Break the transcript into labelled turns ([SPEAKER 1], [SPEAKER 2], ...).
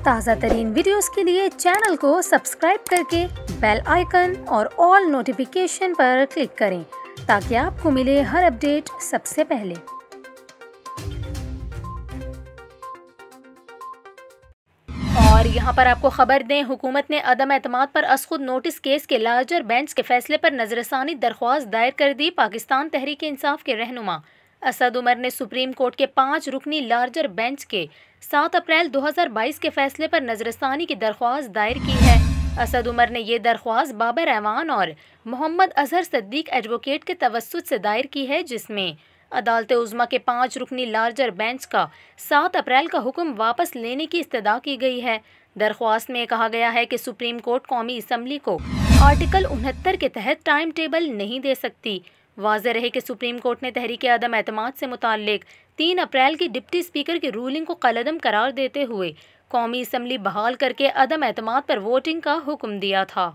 [SPEAKER 1] ताज़ा तरीन वीडियोस के लिए चैनल को सब्सक्राइब करके बेल आइकन और ऑल नोटिफिकेशन पर क्लिक करें ताकि आपको मिले हर अपडेट सबसे पहले। और यहाँ पर आपको खबर दें, हुकूमत ने अदम एतमाद पर असखुद नोटिस केस के लार्जर बेंच के फैसले पर नजरसानी दरख्वास्त दायर कर दी। पाकिस्तान तहरीक इंसाफ के रहनुमा असद उमर ने सुप्रीम कोर्ट के 5 रुकनी लार्जर बेंच के 7 अप्रैल 2022 के फैसले पर नजरसानी की दरख्वास्त दायर की है। असद उमर ने यह दरख्वास्त बाबर ऐवान और मोहम्मद अजहर सिद्दीक एडवोकेट के तवस्सुत से दायर की है, जिसमें अदालत उज़्मा के 5 रुकनी लार्जर बेंच का 7 अप्रैल का हुक्म वापस लेने की इस्तदा की गई है। दरख्वास्त में कहा गया है कि सुप्रीम कोर्ट कौमी असम्बली को आर्टिकल 69 के तहत टाइम टेबल नहीं दे सकती। वाज़ेह रहे कि सुप्रीम कोर्ट ने तहरीक अदम एतमाद से मुताल्लिक 3 अप्रैल की डिप्टी स्पीकर की रूलिंग को कलअदम करार देते हुए कौमी असम्बली बहाल करके अदम एतमाद पर वोटिंग का हुक्म दिया था।